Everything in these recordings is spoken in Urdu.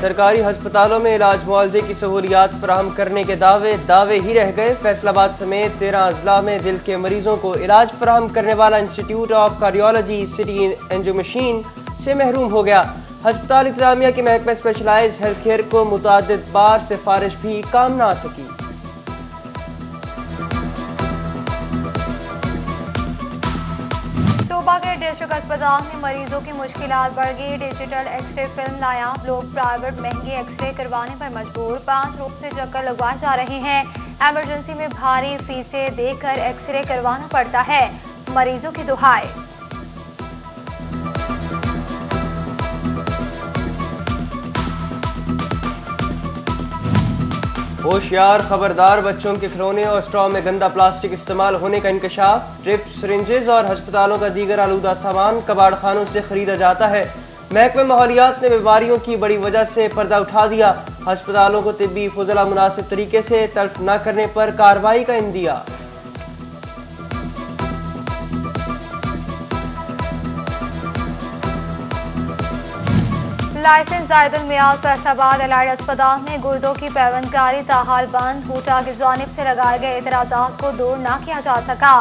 سرکاری ہسپتالوں میں علاج معالجے کی سہولیات فراہم کرنے کے دعوے ہی رہ گئے۔ فیصل آباد سمیت 13 اضلاع میں دل کے مریضوں کو علاج فراہم کرنے والا انسٹی-ٹیوٹ آف کارڈیالوجی سٹی اینجیو مشین سے محروم ہو گیا۔ ہسپتال انتظامیہ کے محکمہ اسپیشلائز ہیلتھ کیئر کو متعدد بار سفارش بھی کام نہ آ سکی۔ صوبہ کے ڈسٹرکٹ اسپتال میں مریضوں کی مشکلات بڑھ گئی۔ ڈیجیٹل ایکس رے فلم نایاب، لوگ پرائیویٹ مہنگی ایکس رے کروانے پر مجبور۔ 5 روز سے چکر لگوائے جا رہے ہیں۔ ایمرجنسی میں بھاری فیسیں دے کر ایکس رے کروانا پڑتا ہے۔ مریضوں کی دہائی۔ ہوشیار خبردار، بچوں کے کھلونے اور اسٹرا میں گندا پلاسٹک استعمال ہونے کا انکشاف۔ ڈرپ سرنجز اور ہسپتالوں کا دیگر آلودہ سامان کباڑ خانوں سے خریدا جاتا ہے۔ محکمہ ماحولیات نے بیماریوں کی بڑی وجہ سے پردہ اٹھا دیا۔ ہسپتالوں کو طبی فضلہ مناسب طریقے سے تلف نہ کرنے پر کارروائی کا عندیہ۔ لائسنس زائد المیعاد فیصل آباد الائڈ اسپتال میں گردوں کی پیوند کاری تاحال بند۔ ہوٹا کی جانب سے لگائے گئے اعتراضات کو دور نہ کیا جا سکا۔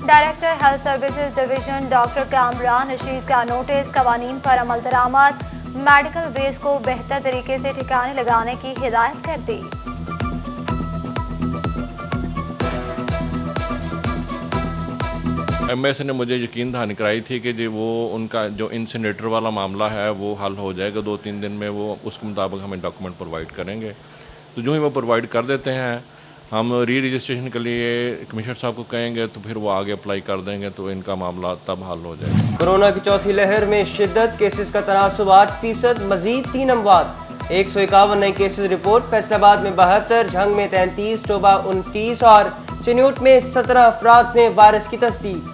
Director health services division doctor Kamran Rashid کا نوٹس، قوانین پر عمل درآمد، میڈیکل ویسٹ کو بہتر طریقے سے ٹھکانے لگانے کی ہدایت کر دی۔ ایم ایس نے مجھے یقین دہانی کرائی تھی کہ جی وہ ان کا جو انسینیٹر والا معاملہ ہے وہ حل ہو جائے گا 2-3 دن میں، وہ اس کے مطابق ہمیں ڈاکومنٹ پرووائڈ کریں گے۔ تو جو ہی وہ پرووائڈ کر دیتے ہیں، ہم ری رجسٹریشن کے لیے کمشنر صاحب کو کہیں گے تو پھر وہ آگے اپلائی کر دیں گے، تو ان کا معاملہ تب حل ہو جائے گا۔ کورونا کی چوتھی لہر میں شدت، کیسز کا تناسب 8%، مزید 3 اموات۔ 151 نئے کیسز رپورٹ۔ فیصل آباد میں 72، جھنگ میں 33، ٹوبہ 29 اور چنیوٹ میں 17 افراد میں وائرس کی تصدیق۔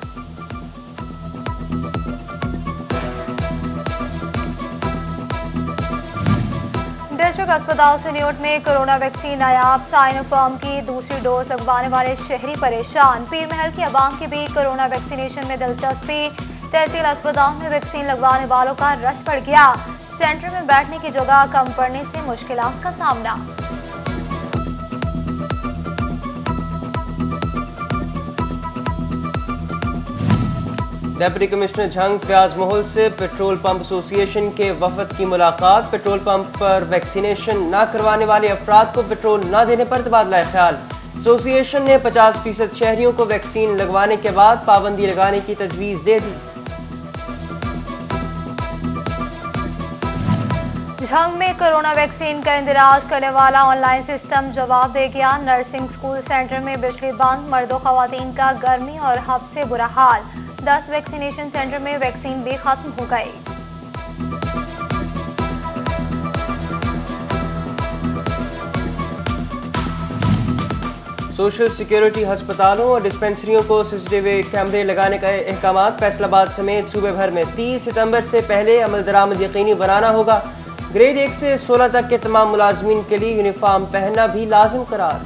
ڈسٹرکٹ اسپتال چنیوٹ میں کورونا ویکسین نایاب، سائنو فارم کی دوسری ڈوز لگوانے والے شہری پریشان۔ پیر محل کی عوام کی بھی کورونا ویکسینیشن میں دلچسپی۔ تحصیل اسپتال میں ویکسین لگوانے والوں کا رش بڑھ گیا۔ سینٹر میں بیٹھنے کی جگہ کم پڑنے سے مشکلات کا سامنا۔ ڈپٹی کمشنر جھنگ فیاض محل سے پیٹرول پمپ ایسوسی ایشن کے وفد کی ملاقات۔ پیٹرول پمپ پر ویکسینیشن نہ کروانے والے افراد کو پیٹرول نہ دینے پر تبادلہ خیال۔ ایسوسی ایشن نے 50% شہریوں کو ویکسین لگوانے کے بعد پابندی لگانے کی تجویز دے دی۔ جھنگ میں کورونا ویکسین کا اندراج کرنے والا آن لائن سسٹم جواب دے گیا۔ نرسنگ سکول سینٹر میں بجلی بند، مرد و خواتین کا گرمی اور ہب سے برا حال۔ 10 ویکسینیشن سینٹر میں ویکسین بھی ختم ہو گئی۔ سوشل سیکیورٹی ہسپتالوں اور ڈسپنسریوں کو CCTV کیمرے لگانے کا احکامات۔ فیصل آباد سمیت صوبے بھر میں 30 ستمبر سے پہلے عمل درآمد یقینی بنانا ہوگا۔ گریڈ 1 سے 16 تک کے تمام ملازمین کے لیے یونیفارم پہننا بھی لازم قرار۔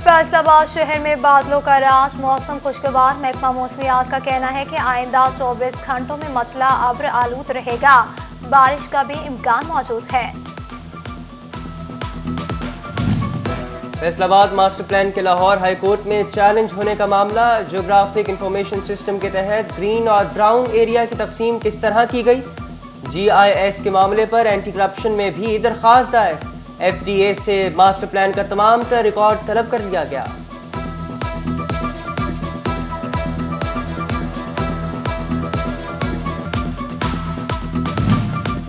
فیصل آباد شہر میں بادلوں کا راج، موسم خوشگوار۔ محکمہ موسمیات کا کہنا ہے کہ آئندہ 24 گھنٹوں میں مطلع ابر آلود رہے گا، بارش کا بھی امکان موجود ہے۔ فیصل آباد ماسٹر پلان کے لاہور ہائی کورٹ میں چیلنج ہونے کا معاملہ۔ جیوگرافک انفارمیشن سسٹم کے تحت گرین اور براؤن ایریا کی تقسیم کس طرح کی گئی؟ GIS کے معاملے پر اینٹی کرپشن میں بھی درخواست دائر۔ FDA سے ماسٹر پلان کا تمام تر ریکارڈ طلب کر لیا گیا۔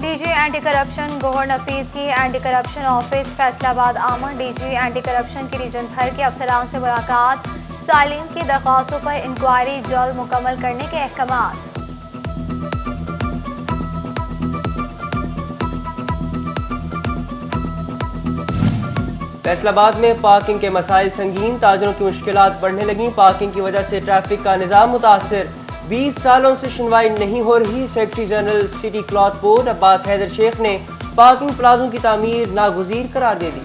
DG اینٹی کرپشن گوہر نفیس کی اینٹی کرپشن آفس فیصل آباد آمد۔ DG اینٹی کرپشن کی ریجن بھر کے افسران سے ملاقات۔ سائلین کی درخواستوں پر انکوائری جلد مکمل کرنے کے احکامات۔ فیصل آباد میں پارکنگ کے مسائل سنگین، تاجروں کی مشکلات بڑھنے لگیں۔ پارکنگ کی وجہ سے ٹریفک کا نظام متاثر۔ 20 سالوں سے سنوائی نہیں ہو رہی۔ Secretary general city cloth board Abbas Haider Sheikh نے پارکنگ پلازوں کی تعمیر ناگزیر قرار دے دی۔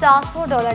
$700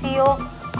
CO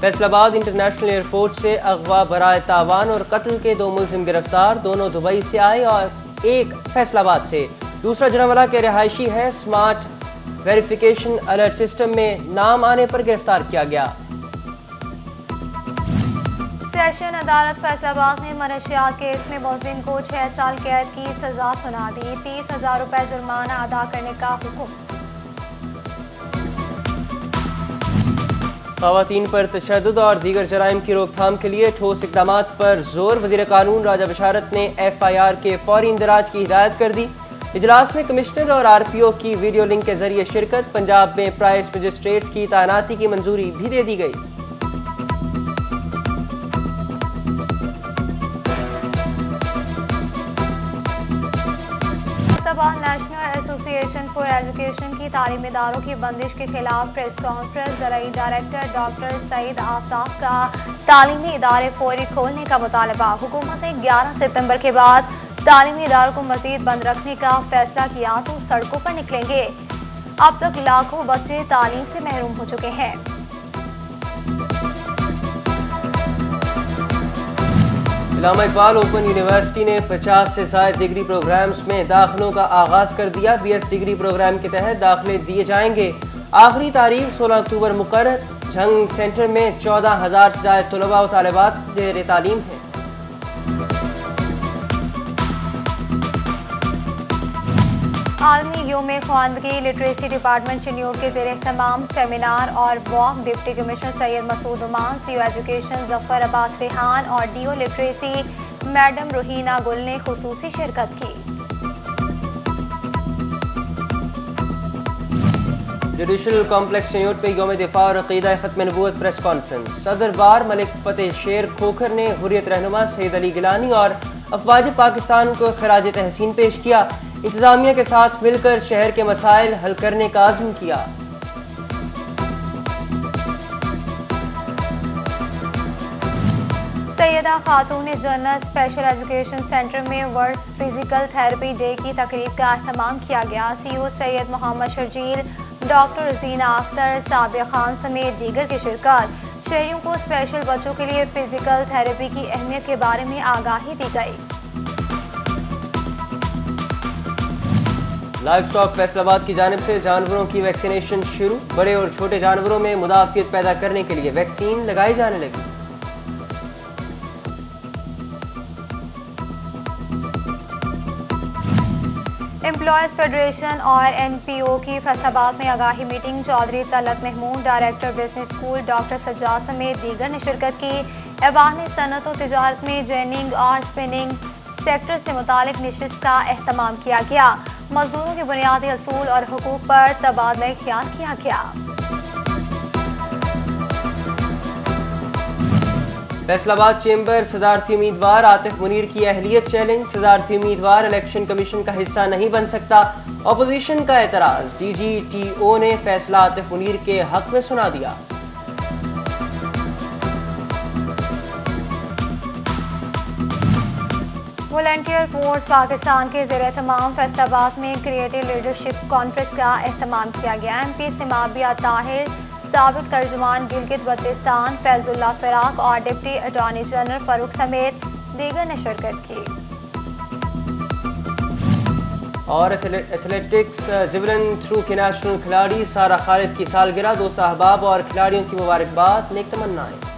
فیصل آباد انٹرنیشنل ایئرپورٹ سے اغوا برائے تاوان اور قتل کے 2 ملزم گرفتار، دونوں دبئی سے آئے اور ایک فیصل آباد سے، دوسرا جناوالہ کے رہائشی ہے۔ سمارٹ ویریفیکیشن الرٹ سسٹم میں نام آنے پر گرفتار کیا گیا۔ سیشن عدالت فیصل آباد نے منشیات کیس میں ملزم کو 6 سال قید کی سزا سنا دی، 30,000 روپے جرمانہ ادا کرنے کا حکم۔ خواتین پر تشدد اور دیگر جرائم کی روک تھام کے لیے ٹھوس اقدامات پر زور، وزیر قانون راجہ بشارت نے FIR کے فوری اندراج کی ہدایت کر دی۔ اجلاس میں کمشنر اور RPO کی ویڈیو لنک کے ذریعے شرکت، پنجاب میں پرائس مجسٹریٹس کی تعیناتی کی منظوری بھی دے دی گئی۔ نیشنل ایسوسی ایشن فار ایجوکیشن کی تعلیمی اداروں کی بندش کے خلاف پریس کانفرنس، زرعی ڈائریکٹر ڈاکٹر سعید آفتاب کا تعلیمی ادارے فوری کھولنے کا مطالبہ۔ حکومت نے 11 ستمبر کے بعد تعلیمی اداروں کو مزید بند رکھنے کا فیصلہ کیا تو سڑکوں پر نکلیں گے۔ اب تک لاکھوں بچے تعلیم سے محروم ہو چکے ہیں۔ علامہ اقبال اوپن یونیورسٹی نے 50 سے زائد ڈگری پروگرامز میں داخلوں کا آغاز کر دیا۔ BS ڈگری پروگرام کے تحت داخلے دیے جائیں گے۔ آخری تاریخ 16 اکتوبر مقرر۔ جھنگ سینٹر میں 14,000 سے زائد طلباء و طالبات زیر تعلیم ہیں۔ عالمی یوم خواندگی لٹریسی ڈپارٹمنٹ چنیور کے زیر اہتمام سیمینار اور واک، ڈپٹی کمشنر سید مسعود امان، CO ایجوکیشن ظفر عباس ریحان اور DO لٹریسی میڈم روحینہ گل نے خصوصی شرکت کی۔ جوڈیشل کمپلیکس چنیور پہ یوم دفاع اور عقیدہ ختم نبوت پریس کانفرنس۔ صدر بار ملک فتح شیر کھوکھر نے حریت رہنما سید علی گیلانی اور افواج پاکستان کو خراج تحسین پیش کیا۔ انتظامیہ کے ساتھ مل کر شہر کے مسائل حل کرنے کا عزم کیا۔ سیدہ خاتون جنت اسپیشل ایجوکیشن سینٹر میں ورلڈ فزیکل تھراپی ڈے کی تقریب کا اہتمام کیا گیا۔ CO سید محمد شرجیل، ڈاکٹر زینہ اختر، سابق خان سمیت دیگر کی شرکت۔ شہریوں کو اسپیشل بچوں کے لیے فزیکل تھراپی کی اہمیت کے بارے میں آگاہی دی گئی۔ لائف اسٹاک فیصل آباد کی جانب سے جانوروں کی ویکسینیشن شروع، بڑے اور چھوٹے جانوروں میں مدافعت پیدا کرنے کے لیے ویکسین لگائی جانے لگی۔ امپلائیز فیڈریشن اور NPO کی فیصل آباد میں آگاہی meeting, Chaudhry Talat Mahmood, director business school doctor Sajjad سمیت دیگر نے شرکت کی۔ ایوان نے صنعت و تجارت میں جیننگ اور اسپننگ سیکٹر سے متعلق نشست کا اہتمام کیا گیا۔ مزدوروں کے بنیادی اصول اور حقوق پر تبادلہ خیال کیا گیا۔ فیصل آباد چیمبر صدارتی امیدوار عاطف منیر کی اہلیت چیلنج، صدارتی امیدوار الیکشن کمیشن کا حصہ نہیں بن سکتا، اپوزیشن کا اعتراض۔ DGTO نے فیصلہ عاطف منیر کے حق میں سنا دیا۔ والنٹیئر فورس پاکستان کے زیر اہتمام فیصل آباد میں کریٹو لیڈرشپ کانفرنس کا اہتمام کیا گیا۔ MP سمابیہ طاہر، سابق ترجمان گلگت بلتستان فیض اللہ فراق اور ڈپٹی اٹارنی جنرل فاروق سمیت دیگر نے شرکت کی۔ اور ایتھلیٹکس جیولن تھرو کے نیشنل کھلاڑی سارہ خالد کی سالگرہ، 2 صاحباب اور کھلاڑیوں کی مبارکباد، نیک تمنائیں۔